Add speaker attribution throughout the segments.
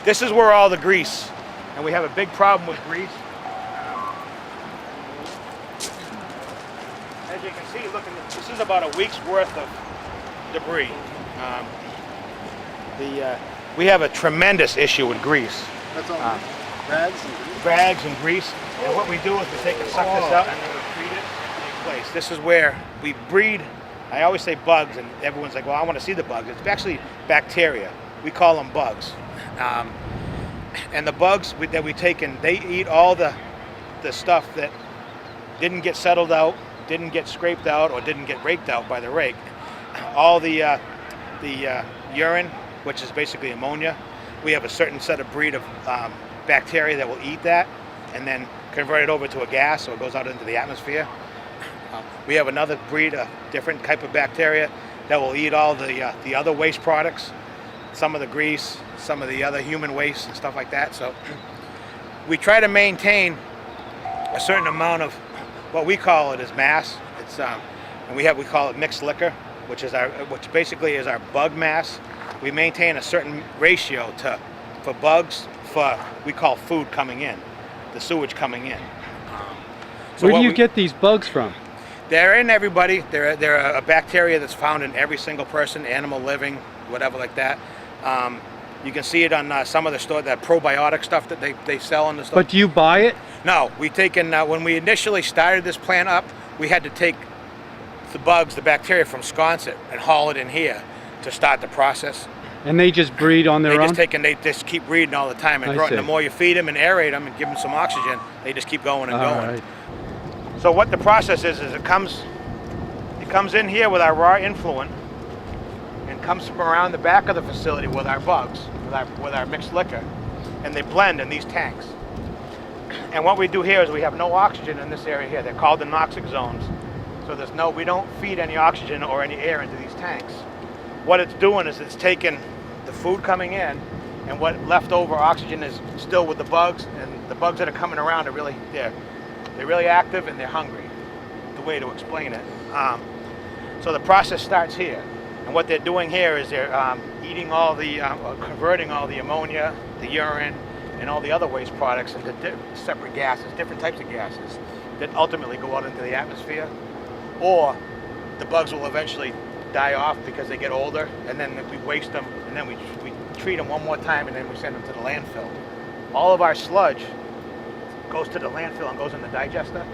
Speaker 1: This is where all the grease, and we have a big problem with grease. As you can see, look, this is about a week's worth of debris. We have a tremendous issue with grease.
Speaker 2: That's all rags and grease?
Speaker 1: Rags and grease. And what we do is we take and suck this out and then we treat it in place. This is where we breed. I always say bugs, and everyone's like, well, I want to see the bugs. It's actually bacteria. We call them bugs. And the bugs that we take in, they eat all the stuff that didn't get settled out, didn't get scraped out, or didn't get raked out by the rake. All the urine, which is basically ammonia. We have a certain set of breed of bacteria that will eat that and then convert it over to a gas, so it goes out into the atmosphere. We have another breed, a different type of bacteria that will eat all the other waste products, some of the grease, some of the other human waste and stuff like that. So we try to maintain a certain amount of what we call it as mass. It's and we call it mixed liquor, which basically is our bug mass. We maintain a certain ratio for bugs, we call food coming in, the sewage coming in.
Speaker 3: So where do you get these bugs from?
Speaker 1: They're in everybody. They're a bacteria that's found in every single person, animal living, whatever like that. You can see it on some of the store, that probiotic stuff that they sell in the store.
Speaker 3: But do you buy it?
Speaker 1: No, we taken when we initially started this plant up, we had to take the bugs, the bacteria from Sconset and haul it in here to start the process.
Speaker 3: And they just breed on their own?
Speaker 1: They just keep breeding all the time and growing. The more you feed them and aerate them and give them some oxygen, they just keep going and going.
Speaker 3: Right.
Speaker 1: So what the process is it comes in here with our raw influent and comes from around the back of the facility with our bugs, with our mixed liquor, and they blend in these tanks. And what we do here is we have no oxygen in this area here. They're called the noxic zones. So we don't feed any oxygen or any air into these tanks. What it's doing is it's taking the food coming in, and what leftover oxygen is still with the bugs, and the bugs that are coming around are really they're really active and they're hungry. The way to explain it. So the process starts here, and what they're doing here is they're eating all converting all the ammonia, the urine, and all the other waste products into separate gases, different types of gases that ultimately go out into the atmosphere, or the bugs will eventually die off because they get older, and then we waste them, and then we treat them one more time, and then we send them to the landfill. All of our sludge goes to the landfill and goes in the digester.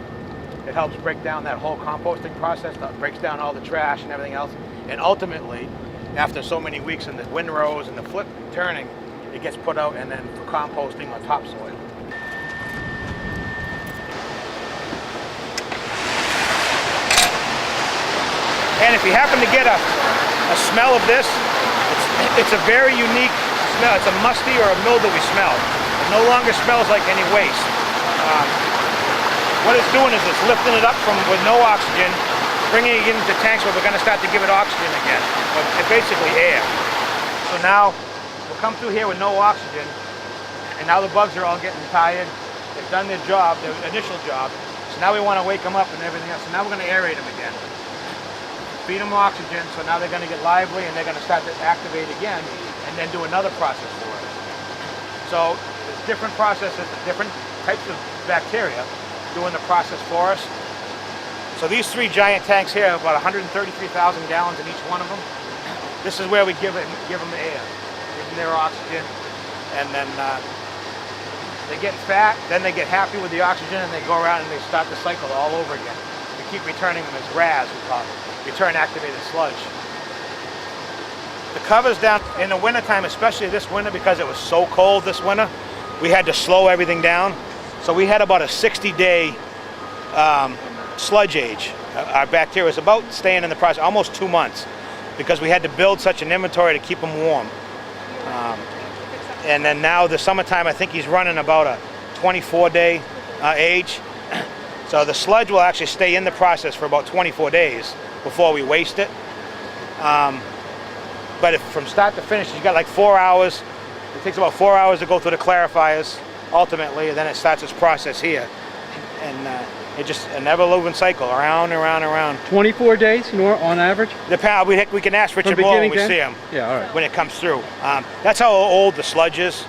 Speaker 1: It helps break down that whole composting process, that breaks down all the trash and everything else, and ultimately, after so many weeks in the windrows and the turning, it gets put out and then for composting on topsoil. And if you happen to get a smell of this, it's a very unique smell. It's a musty or a mildewy smell. It no longer smells like any waste. What it's doing is it's lifting it up with no oxygen, bringing it into tanks where we're going to start to give it oxygen again. It's basically air. So now we'll come through here with no oxygen, and now the bugs are all getting tired. They've done their job, their initial job. So now we want to wake them up and everything else. So now we're going to aerate them again. Feed them oxygen, so now they're going to get lively and they're going to start to activate again and then do another process for us. So there's different processes, different types of bacteria doing the process for us. So these three giant tanks here, about 133,000 gallons in each one of them. This is where we give them air, give them their oxygen, and then they get fat, then they get happy with the oxygen, and they go around and they start the cycle all over again. We keep returning them as RAS, we call it. Return activated sludge. The cover's down in the wintertime, especially this winter, because it was so cold this winter, we had to slow everything down. So we had about a 60-day sludge age. Our bacteria was about staying in the process almost 2 months because we had to build such an inventory to keep them warm. And then now the summertime, I think he's running about a 24-day age. So the sludge will actually stay in the process for about 24 days before we waste it. But from start to finish, you got like 4 hours. It takes about 4 hours to go through the clarifiers, ultimately, and then it starts its process here. And it's just a never-moving cycle, around and around and around.
Speaker 3: 24 days on average?
Speaker 1: We can ask Richard more when we see him.
Speaker 3: Yeah, all right.
Speaker 1: When it comes through. That's how old the sludge is.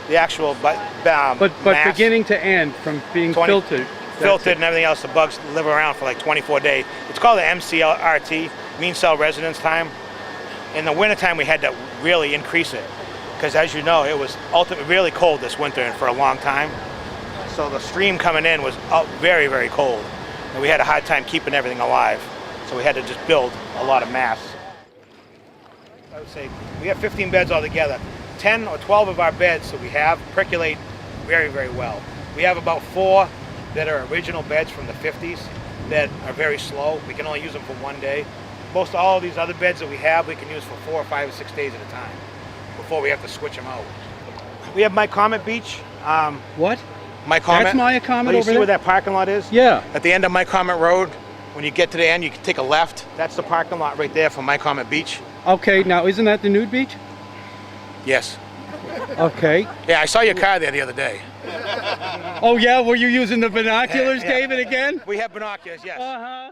Speaker 1: the actual
Speaker 3: But
Speaker 1: mass,
Speaker 3: beginning to end, from being
Speaker 1: 20
Speaker 3: filtered.
Speaker 1: filtered and everything else, the bugs live around for like 24 days. It's called the MCRT, mean cell residence time. In the wintertime, we had to really increase it because, as you know, it was ultimately really cold this winter and for a long time. So the stream coming in was very, very cold, and we had a hard time keeping everything alive. So we had to just build a lot of mass. I would say we have 15 beds altogether. 10 or 12 of our beds that we have percolate very, very well. We have about 4 that are original beds from the 50s that are very slow. We can only use them for 1 day. Most all of these other beds that we have, we can use for 4 or 5 or 6 days at a time before we have to switch them out. We have My Comet Beach.
Speaker 3: What?
Speaker 1: My Comet.
Speaker 3: That's My Comet
Speaker 1: You
Speaker 3: over
Speaker 1: see
Speaker 3: there?
Speaker 1: where that parking lot is?
Speaker 3: Yeah.
Speaker 1: At the end of My Comet Road, when you get to the end, you can take a left. That's the parking lot right there for My Comet Beach.
Speaker 3: Okay, now isn't that the nude beach?
Speaker 1: Yes.
Speaker 3: Okay.
Speaker 1: Yeah, I saw your car there the other day.
Speaker 3: Oh yeah, were you using the binoculars,
Speaker 1: Yeah.
Speaker 3: David, again?
Speaker 1: We have binoculars, yes.
Speaker 3: Uh-huh.